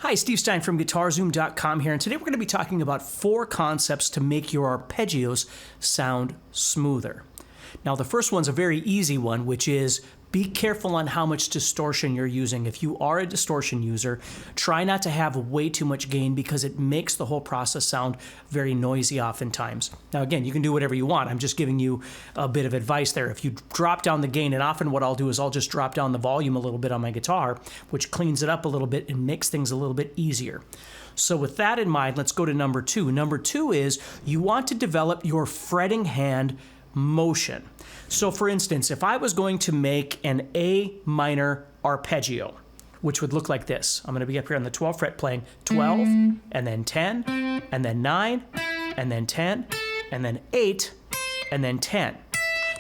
Hi, Steve Stine from guitarzoom.com here, and today we're going to be talking about 4 concepts to make your arpeggios sound smoother. Now, the first one's a very easy one, which is be careful on how much distortion you're using. If you are a distortion user, try not to have way too much gain because it makes the whole process sound very noisy oftentimes. Now, again, you can do whatever you want. I'm just giving you a bit of advice there. If you drop down the gain, and often what I'll do is I'll just drop down the volume a little bit on my guitar, which cleans it up a little bit and makes things a little bit easier. So with that in mind, let's go to number 2. Number 2 is you want to develop your fretting hand motion. So for instance, if I was going to make an A minor arpeggio, which would look like this. I'm going to be up here on the 12th fret playing 12, and then 10, and then 9, and then 10, and then 8, and then 10.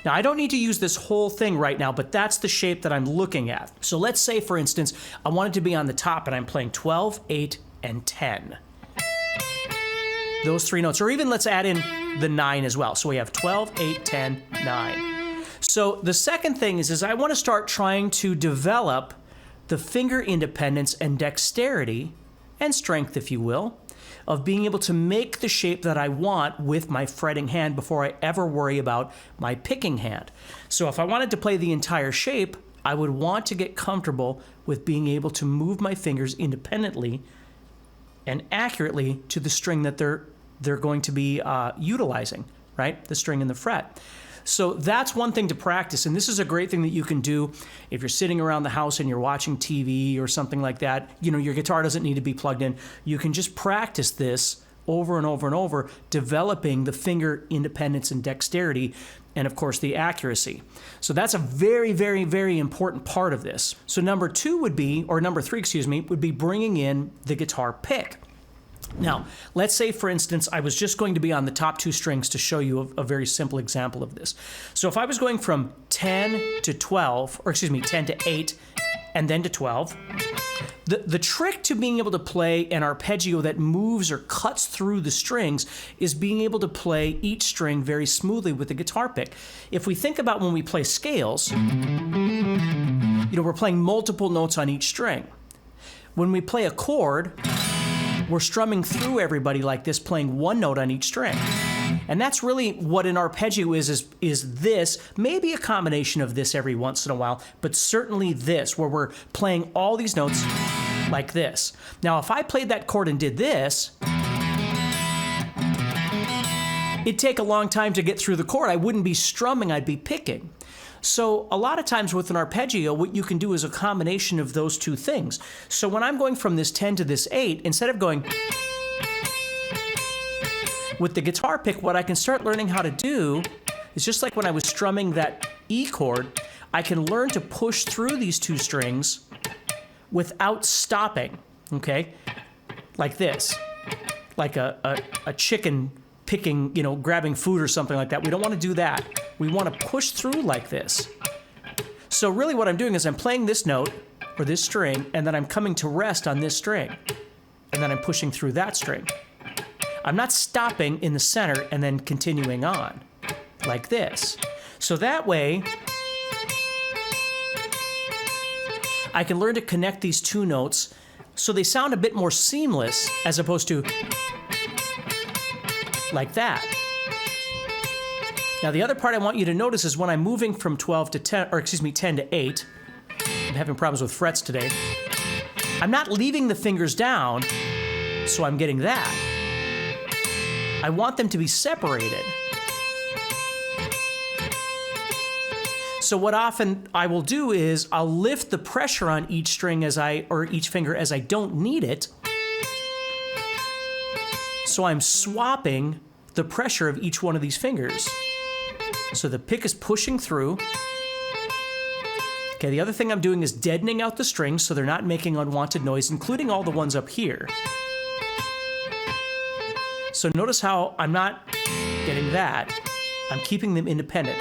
Now, I don't need to use this whole thing right now, but that's the shape that I'm looking at. So let's say, for instance, I want it to be on the top, and I'm playing 12, 8, and 10. Those 3 notes, or even let's add in the 9 as well. So we have 12, 8, 10, 9. So the second thing is I want to start trying to develop the finger independence and dexterity and strength, if you will, of being able to make the shape that I want with my fretting hand before I ever worry about my picking hand. So if I wanted to play the entire shape, I would want to get comfortable with being able to move my fingers independently and accurately to the string that they're going to be utilizing, right? The string and the fret. So that's one thing to practice, and this is a great thing that you can do if you're sitting around the house and you're watching TV or something like that. You know, your guitar doesn't need to be plugged in. You can just practice this over and over and over, developing the finger independence and dexterity, and of course the accuracy. So that's a very, very, very important part of this. So number 3, would be bringing in the guitar pick. Now, let's say, for instance, I was just going to be on the top 2 strings to show you a very simple example of this. So if I was going from 10 to 12, or excuse me, 10 to 8, and then to 12, the trick to being able to play an arpeggio that moves or cuts through the strings is being able to play each string very smoothly with the guitar pick. If we think about when we play scales, you know, we're playing multiple notes on each string. When we play a chord, we're strumming through everybody like this, playing one note on each string. And that's really what an arpeggio is this, maybe a combination of this every once in a while, but certainly this, where we're playing all these notes like this. Now, if I played that chord and did this, it'd take a long time to get through the chord. I wouldn't be strumming, I'd be picking. So a lot of times with an arpeggio, what you can do is a combination of those 2 things. So when I'm going from this 10 to this 8, instead of going with the guitar pick, what I can start learning how to do is just like when I was strumming that E chord, I can learn to push through these 2 strings without stopping, okay? Like this, like a chicken picking, you know, grabbing food or something like that. We don't want to do that. We want to push through like this. So really what I'm doing is I'm playing this note or this string, and then I'm coming to rest on this string, and then I'm pushing through that string. I'm not stopping in the center and then continuing on like this. So that way, I can learn to connect these 2 notes so they sound a bit more seamless as opposed to like that. Now, the other part I want you to notice is when I'm moving from 10 to 8, I'm having problems with frets today, I'm not leaving the fingers down, so I'm getting that. I want them to be separated. So what often I will do is I'll lift the pressure on each string or each finger as I don't need it. So I'm swapping the pressure of each one of these fingers. So the pick is pushing through. Okay, the other thing I'm doing is deadening out the strings so they're not making unwanted noise, including all the ones up here. So notice how I'm not getting that. I'm keeping them independent.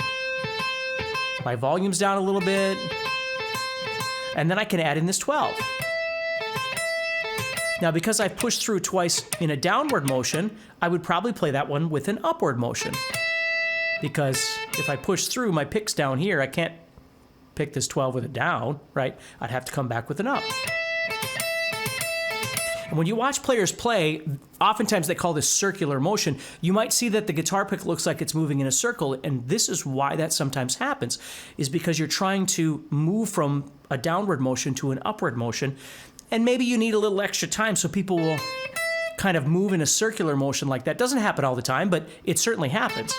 My volume's down a little bit. And then I can add in this 12. Now, because I've pushed through twice in a downward motion, I would probably play that one with an upward motion. Because if I push through, my pick's down here, I can't pick this 12 with a down, right? I'd have to come back with an up. when you watch players play, oftentimes they call this circular motion. You might see that the guitar pick looks like it's moving in a circle, and this is why that sometimes happens, is because you're trying to move from a downward motion to an upward motion, and maybe you need a little extra time so people will kind of move in a circular motion like that. Doesn't happen all the time, but it certainly happens.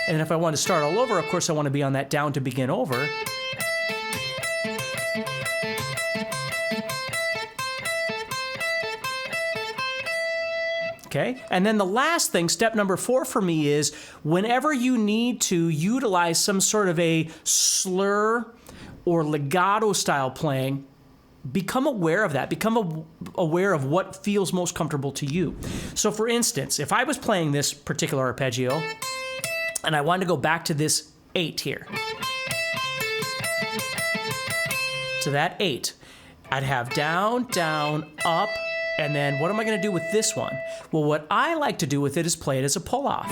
And if I want to start all over, of course I want to be on that down to begin over. Okay, and then the last thing, step number 4 for me is whenever you need to utilize some sort of a slur or legato style playing, become aware of that. Become aware of what feels most comfortable to you. So for instance, if I was playing this particular arpeggio and I wanted to go back to this 8 here, to that 8, I'd have down, down, up, and then what am I going to do with this one? Well, what I like to do with it is play it as a pull-off.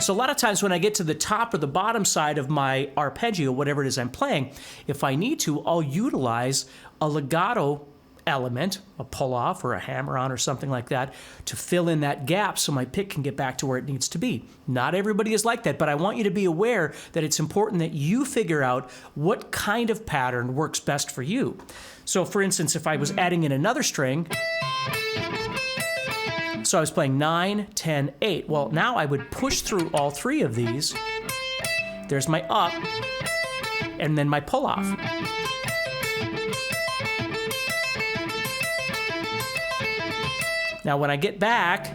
So a lot of times when I get to the top or the bottom side of my arpeggio, whatever it is I'm playing, if I need to, I'll utilize a legato element, a pull-off or a hammer-on or something like that, to fill in that gap so my pick can get back to where it needs to be. Not everybody is like that, but I want you to be aware that it's important that you figure out what kind of pattern works best for you. So for instance, if I was adding in another string, so I was playing 9, 10, 8. Well, now I would push through all 3 of these. There's my up, and then my pull-off. Now when I get back,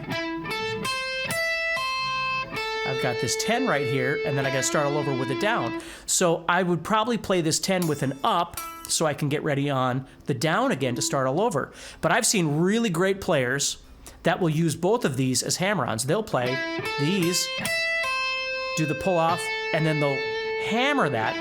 I've got this 10 right here, and then I gotta start all over with a down. So I would probably play this 10 with an up so I can get ready on the down again to start all over. But I've seen really great players that will use both of these as hammer-ons. They'll play these, do the pull-off, and then they'll hammer that.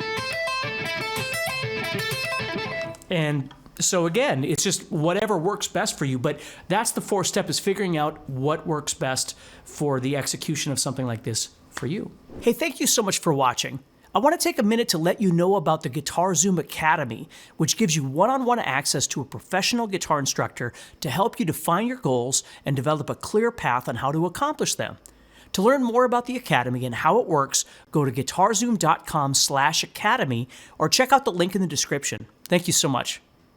And so again, it's just whatever works best for you, but that's the 4th step, is figuring out what works best for the execution of something like this for you. Hey, thank you so much for watching. I want to take a minute to let you know about the Guitar Zoom Academy, which gives you one-on-one access to a professional guitar instructor to help you define your goals and develop a clear path on how to accomplish them. To learn more about the Academy and how it works, go to guitarzoom.com/academy or check out the link in the description. Thank you so much.